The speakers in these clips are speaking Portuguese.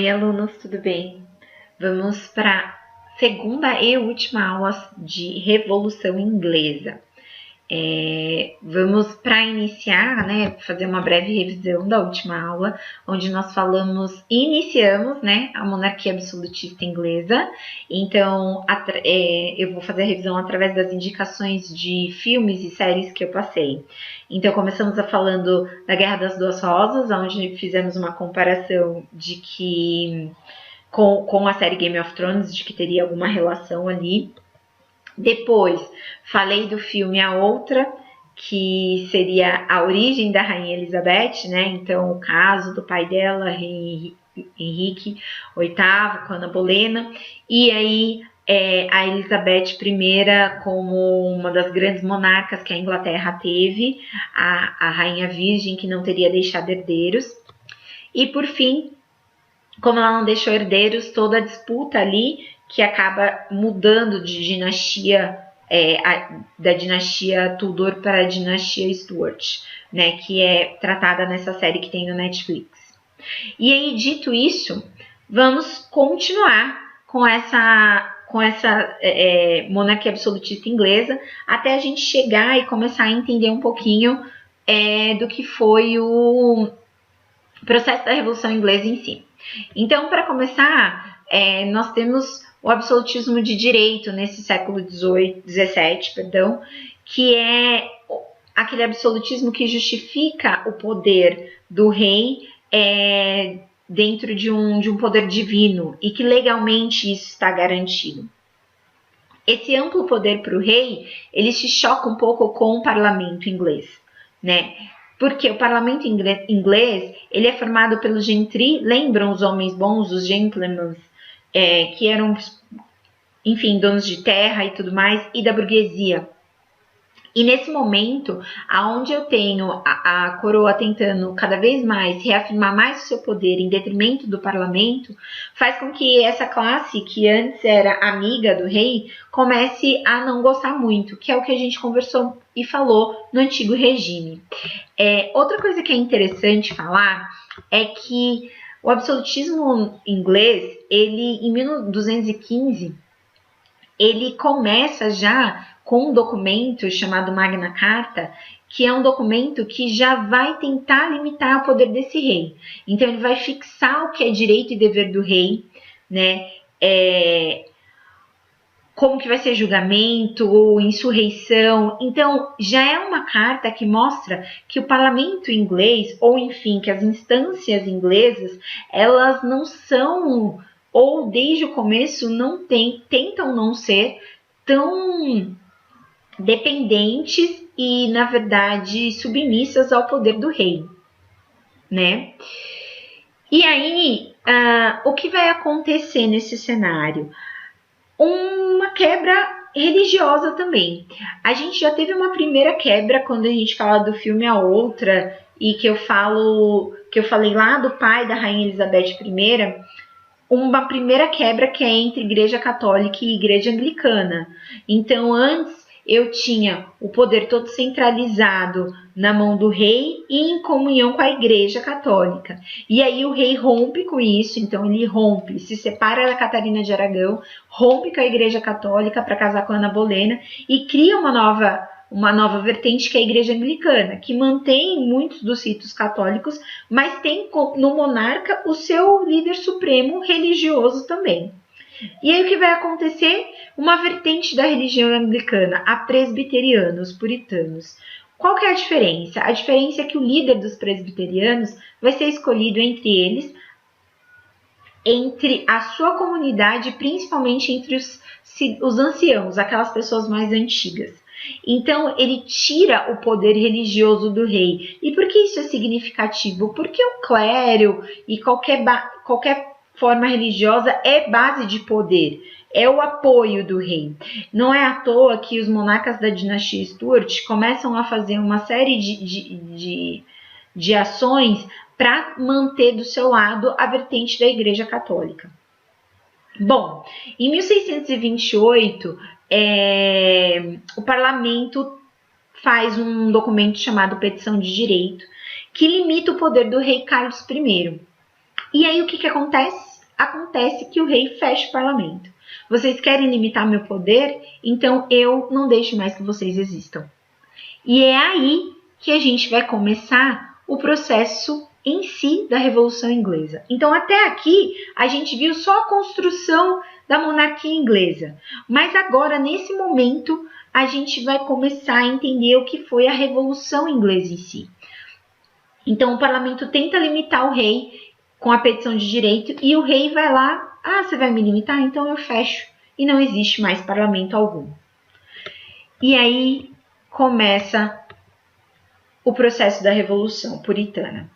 Oi, alunos, tudo bem? Vamos para a segunda e última aula de Revolução Inglesa. Vamos para iniciar, fazer uma breve revisão da última aula, onde nós iniciamos, a monarquia absolutista inglesa. Então, eu vou fazer a revisão através das indicações de filmes e séries que eu passei. Então, começamos falando da Guerra das Duas Rosas, onde fizemos uma comparação de que com a série Game of Thrones, de que teria alguma relação ali. Depois, falei do filme A Outra, que seria a origem da Rainha Elizabeth, Então, o caso do pai dela, Henrique VIII, com Ana Bolena. E aí, a Elizabeth I como uma das grandes monarcas que a Inglaterra teve, a Rainha Virgem, que não teria deixado herdeiros. E, por fim, como ela não deixou herdeiros, toda a disputa ali que acaba mudando de dinastia, da dinastia Tudor para a dinastia Stuart, que é tratada nessa série que tem no Netflix. E aí, dito isso, vamos continuar com essa monarquia absolutista inglesa, até a gente chegar e começar a entender um pouquinho do que foi o processo da Revolução Inglesa em si. Então, para começar, nós temos o absolutismo de direito nesse século XVII, que é aquele absolutismo que justifica o poder do rei dentro de um poder divino e que legalmente isso está garantido. Esse amplo poder para o rei, ele se choca um pouco com o parlamento inglês, Porque o parlamento inglês ele é formado pelos gentry, lembram os homens bons, os gentlemen, que eram, enfim, donos de terra e tudo mais, e da burguesia. E nesse momento, aonde eu tenho a coroa tentando cada vez mais reafirmar mais o seu poder em detrimento do parlamento, faz com que essa classe, que antes era amiga do rei, comece a não gostar muito, que é o que a gente conversou e falou no antigo regime. Outra coisa que é interessante falar é que o absolutismo inglês, ele em 1215, ele começa já com um documento chamado Magna Carta, que é um documento que já vai tentar limitar o poder desse rei. Então, ele vai fixar o que é direito e dever do rei, como que vai ser julgamento ou insurreição. Então, já é uma carta que mostra que o parlamento inglês, ou enfim, que as instâncias inglesas, elas não são, ou desde o começo tentam não ser tão dependentes e, na verdade, submissas ao poder do rei, E aí, o que vai acontecer nesse cenário? Uma quebra religiosa também. A gente já teve uma primeira quebra quando a gente fala do filme A Outra, e que eu falei lá do pai da Rainha Elizabeth I, uma primeira quebra que é entre Igreja Católica e Igreja Anglicana. Então, antes eu tinha o poder todo centralizado na mão do rei e em comunhão com a Igreja Católica. E aí o rei rompe com isso, então ele rompe, se separa da Catarina de Aragão, rompe com a Igreja Católica para casar com a Ana Bolena e cria uma nova vertente, que é a Igreja Anglicana, que mantém muitos dos ritos católicos, mas tem no monarca o seu líder supremo religioso também. E aí o que vai acontecer? Uma vertente da religião anglicana, a presbiteriana, os puritanos. Qual que é a diferença? A diferença é que o líder dos presbiterianos vai ser escolhido entre eles, entre a sua comunidade, principalmente entre os anciãos, aquelas pessoas mais antigas. Então, ele tira o poder religioso do rei. E por que isso é significativo? Porque o clero e qualquer forma religiosa é base de poder, é o apoio do rei. Não é à toa que os monarcas da dinastia Stuart começam a fazer uma série de ações para manter do seu lado a vertente da Igreja Católica. Bom, em 1628, o parlamento faz um documento chamado Petição de Direito, que limita o poder do rei Carlos I. E aí o que acontece? acontece que o rei fecha o parlamento. Vocês querem limitar meu poder? Então eu não deixo mais que vocês existam. E é aí que a gente vai começar o processo em si da Revolução Inglesa. Então, até aqui, a gente viu só a construção da monarquia inglesa. Mas agora, nesse momento, a gente vai começar a entender o que foi a Revolução Inglesa em si. Então, o parlamento tenta limitar o rei com a petição de direito e o rei vai lá, você vai me limitar? Então eu fecho. E não existe mais parlamento algum. E aí começa o processo da Revolução Puritana.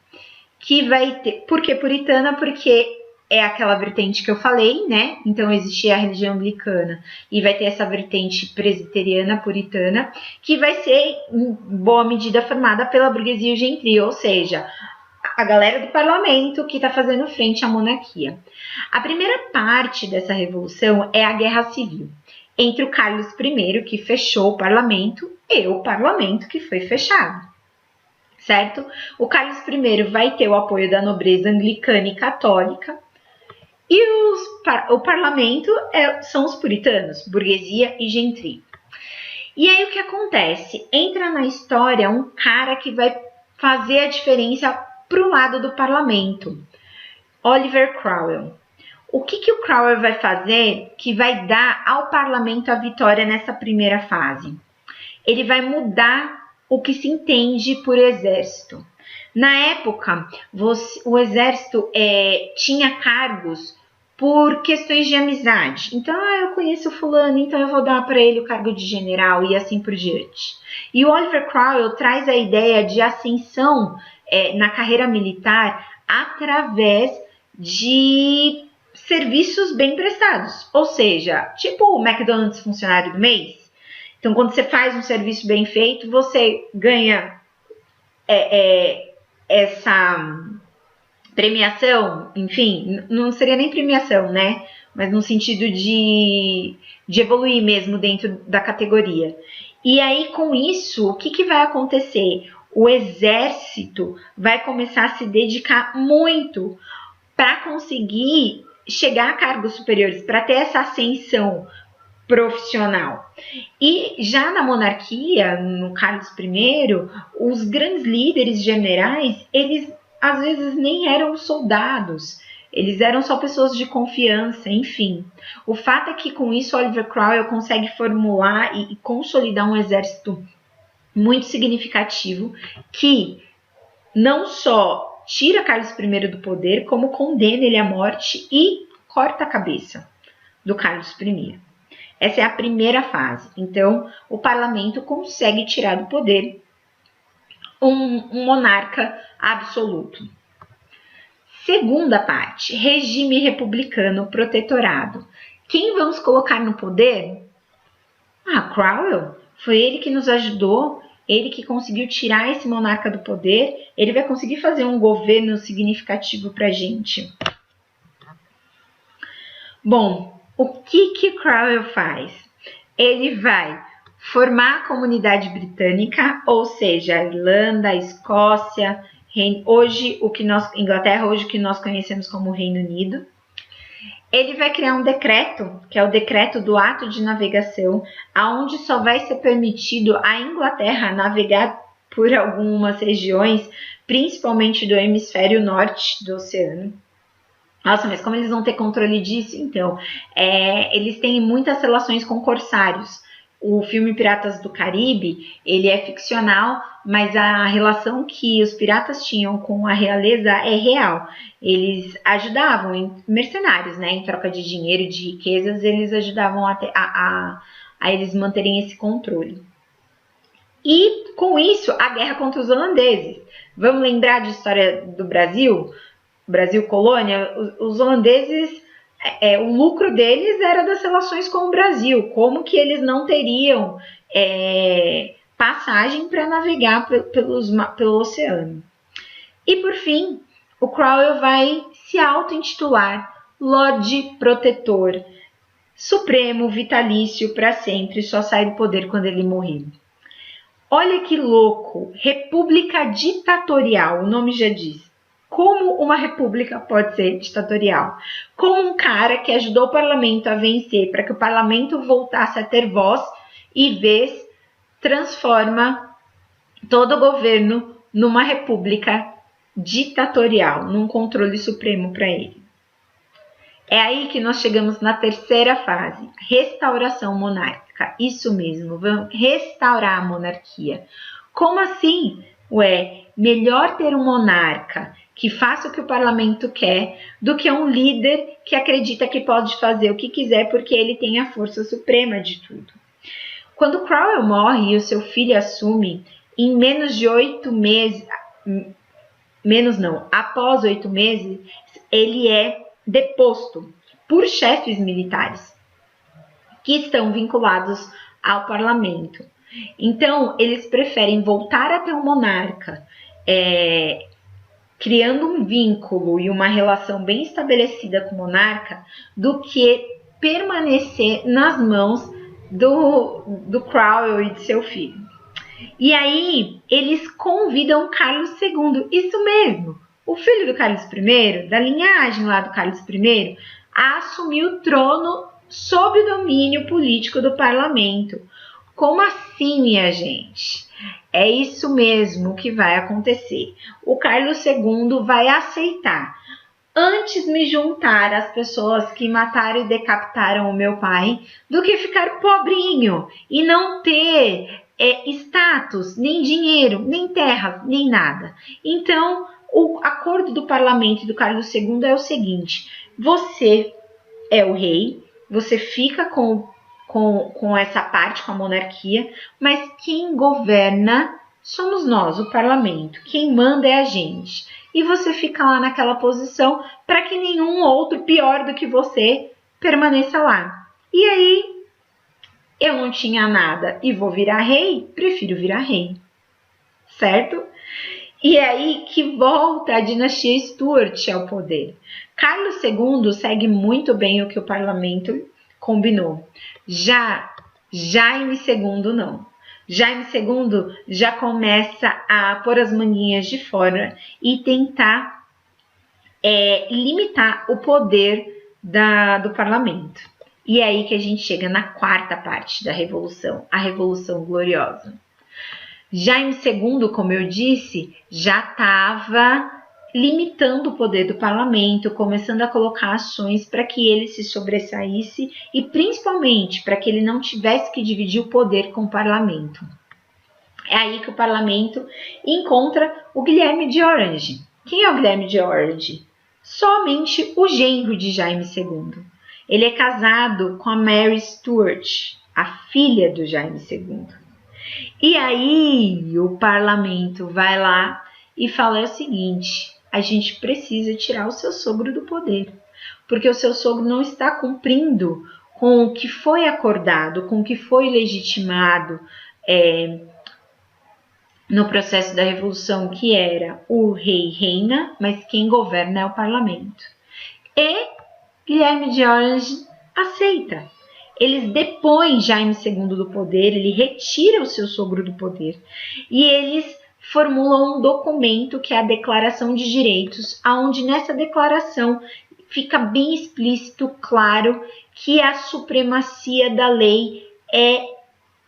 Que vai ter... Por que puritana? Porque é aquela vertente que eu falei, né? Então existia a religião anglicana e vai ter essa vertente presbiteriana puritana, que vai ser, em boa medida, formada pela burguesia e o gentry, ou seja, a galera do parlamento que está fazendo frente à monarquia. A primeira parte dessa revolução é a Guerra Civil, entre o Carlos I, que fechou o parlamento, e o parlamento que foi fechado. Certo? O Carlos I vai ter o apoio da nobreza anglicana e católica, e o parlamento são os puritanos, burguesia e gentry. E aí o que acontece? Entra na história um cara que vai fazer a diferença para o lado do parlamento, Oliver Cromwell. O que o Cromwell vai fazer que vai dar ao parlamento a vitória nessa primeira fase? Ele vai mudar o que se entende por exército. Na época, o exército tinha cargos por questões de amizade. Então, eu conheço fulano, então eu vou dar para ele o cargo de general e assim por diante. E o Oliver Cromwell traz a ideia de ascensão na carreira militar através de serviços bem prestados. Ou seja, tipo o McDonald's funcionário do mês. Então, quando você faz um serviço bem feito, você ganha essa premiação, enfim, não seria nem premiação, né? Mas no sentido de evoluir mesmo dentro da categoria. E aí, com isso, o que vai acontecer? O exército vai começar a se dedicar muito para conseguir chegar a cargos superiores, para ter essa ascensão profissional. E já na monarquia, no Carlos I, os grandes líderes generais, eles às vezes nem eram soldados, eles eram só pessoas de confiança, enfim. O fato é que com isso Oliver Cromwell consegue formular e consolidar um exército muito significativo que não só tira Carlos I do poder, como condena ele à morte e corta a cabeça do Carlos I. Essa é a primeira fase. Então, o parlamento consegue tirar do poder um monarca absoluto. Segunda parte, regime republicano protetorado. Quem vamos colocar no poder? Cromwell. Foi ele que nos ajudou, ele que conseguiu tirar esse monarca do poder, ele vai conseguir fazer um governo significativo para a gente. Bom, o que Cromwell faz? Ele vai formar a comunidade britânica, ou seja, a Irlanda, a Escócia, Inglaterra, hoje o que nós conhecemos como Reino Unido. Ele vai criar um decreto, que é o decreto do ato de navegação, aonde só vai ser permitido à Inglaterra navegar por algumas regiões, principalmente do hemisfério norte do oceano. Nossa, mas como eles vão ter controle disso? Então, eles têm muitas relações com corsários. O filme Piratas do Caribe, ele é ficcional, mas a relação que os piratas tinham com a realeza é real. Eles ajudavam, mercenários, né, em troca de dinheiro e de riquezas, eles ajudavam a eles manterem esse controle. E, com isso, a guerra contra os holandeses. Vamos lembrar de história do Brasil? Brasil colônia, os holandeses, o lucro deles era das relações com o Brasil, como que eles não teriam passagem para navegar pelo oceano. E por fim, o Cromwell vai se auto-intitular Lorde Protetor, supremo, vitalício, para sempre, só sai do poder quando ele morrer. Olha que louco, república ditatorial, o nome já diz. como uma república pode ser ditatorial. Como um cara que ajudou o parlamento a vencer para que o parlamento voltasse a ter voz e vez, transforma todo o governo numa república ditatorial, num controle supremo para ele. É aí que nós chegamos na terceira fase, restauração monárquica. Isso mesmo, vamos restaurar a monarquia. Como assim? Melhor ter um monarca que faça o que o parlamento quer do que um líder que acredita que pode fazer o que quiser porque ele tem a força suprema de tudo. Quando Cromwell morre e o seu filho assume, em menos de 8 meses, após 8 meses, ele é deposto por chefes militares que estão vinculados ao parlamento. Então, eles preferem voltar a ter um monarca, criando um vínculo e uma relação bem estabelecida com o monarca, do que permanecer nas mãos do Cromwell e de seu filho. E aí, eles convidam Carlos II, isso mesmo, o filho do Carlos I, da linhagem lá do Carlos I, a assumir o trono sob o domínio político do parlamento. Como assim, minha gente? É isso mesmo que vai acontecer. O Carlos II vai aceitar. Antes me juntar às pessoas que mataram e decapitaram o meu pai, do que ficar pobrinho e não ter status, nem dinheiro, nem terras, nem nada. Então, o acordo do parlamento e do Carlos II é o seguinte: você é o rei, você fica com essa parte, com a monarquia, mas quem governa somos nós, o parlamento. Quem manda é a gente. E você fica lá naquela posição para que nenhum outro pior do que você permaneça lá. E aí, eu não tinha nada e vou virar rei? Prefiro virar rei. Certo? E é aí que volta a dinastia Stuart ao poder. Carlos II segue muito bem o que o parlamento combinou. Já Jaime II não. Jaime II já começa a pôr as manguinhas de fora e tentar limitar o poder do parlamento. E é aí que a gente chega na quarta parte da Revolução, a Revolução Gloriosa. Jaime II, como eu disse, já estava limitando o poder do parlamento, começando a colocar ações para que ele se sobressaísse e principalmente para que ele não tivesse que dividir o poder com o parlamento. É aí que o parlamento encontra o Guilherme de Orange. Quem é o Guilherme de Orange? Somente o genro de Jaime II. Ele é casado com a Mary Stuart, a filha do Jaime II. E aí o parlamento vai lá e fala o seguinte: a gente precisa tirar o seu sogro do poder, porque o seu sogro não está cumprindo com o que foi acordado, com o que foi legitimado no processo da Revolução, que era o rei reina, mas quem governa é o parlamento. E Guilherme de Orange aceita. Eles depõem Jaime II do poder, ele retira o seu sogro do poder e eles formulam um documento que é a Declaração de Direitos, onde nessa declaração fica bem explícito, claro, que a supremacia da lei é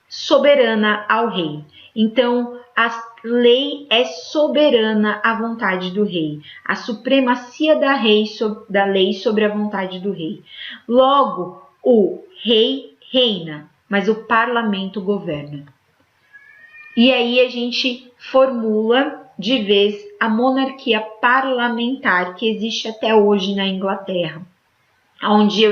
soberana ao rei. Então, a lei é soberana à vontade do rei. A supremacia da lei sobre a vontade do rei. Logo, o rei reina, mas o parlamento governa. E aí a gente formula de vez a monarquia parlamentar que existe até hoje na Inglaterra, onde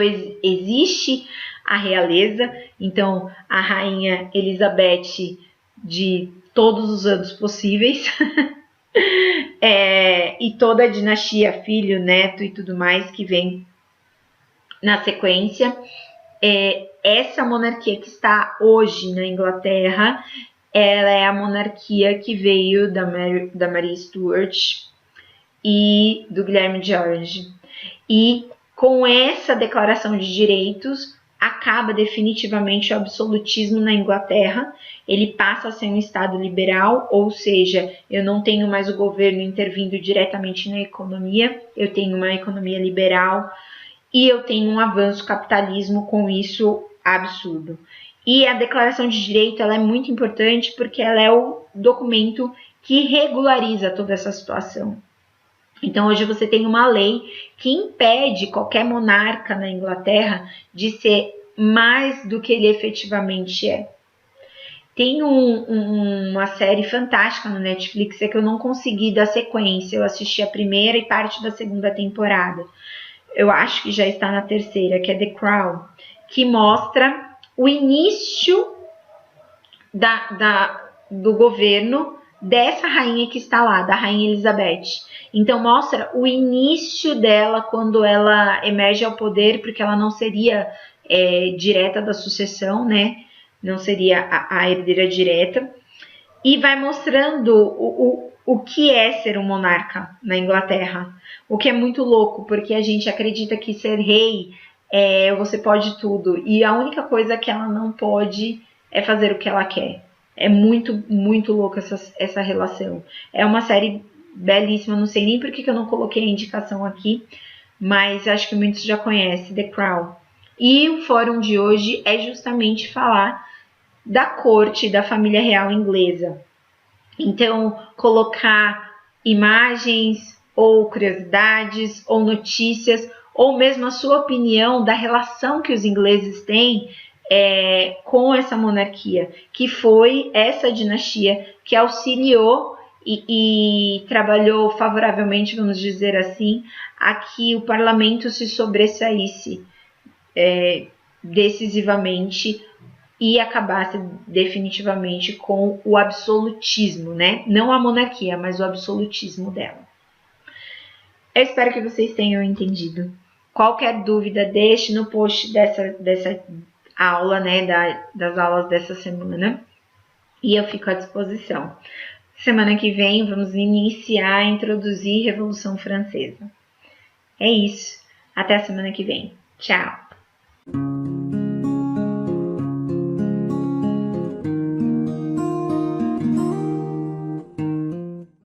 existe a realeza, então a rainha Elizabeth de todos os anos possíveis, e toda a dinastia, filho, neto e tudo mais que vem na sequência. Essa monarquia que está hoje na Inglaterra, ela é a monarquia que veio da Maria Stuart e do Guilherme de Orange. E com essa declaração de direitos, acaba definitivamente o absolutismo na Inglaterra, ele passa a ser um Estado liberal, ou seja, eu não tenho mais o governo intervindo diretamente na economia, eu tenho uma economia liberal e eu tenho um avanço capitalismo com isso absurdo. E a Declaração de Direito ela é muito importante porque ela é o documento que regulariza toda essa situação. Então, hoje você tem uma lei que impede qualquer monarca na Inglaterra de ser mais do que ele efetivamente é. Tem uma série fantástica no Netflix que eu não consegui dar sequência. Eu assisti a primeira e parte da segunda temporada. Eu acho que já está na terceira, que é The Crown, que mostra o início do governo dessa rainha que está lá, da rainha Elizabeth. Então mostra o início dela quando ela emerge ao poder, porque ela não seria direta da sucessão, né? Não seria a herdeira direta. E vai mostrando o que é ser um monarca na Inglaterra. O que é muito louco, porque a gente acredita que ser rei você pode tudo. E a única coisa que ela não pode é fazer o que ela quer. É muito, muito louca essa relação. É uma série belíssima, não sei nem por que eu não coloquei a indicação aqui, mas acho que muitos já conhecem, The Crown. E o fórum de hoje é justamente falar da corte da família real inglesa. Então, colocar imagens ou curiosidades ou notícias ou mesmo a sua opinião da relação que os ingleses têm com essa monarquia, que foi essa dinastia que auxiliou e trabalhou favoravelmente, vamos dizer assim, a que o parlamento se sobressaísse decisivamente e acabasse definitivamente com o absolutismo, né? Não a monarquia, mas o absolutismo dela. Eu espero que vocês tenham entendido. Qualquer dúvida, deixe no post dessa aula, né? Das aulas dessa semana. E eu fico à disposição. Semana que vem vamos iniciar a introduzir Revolução Francesa. É isso. Até a semana que vem. Tchau!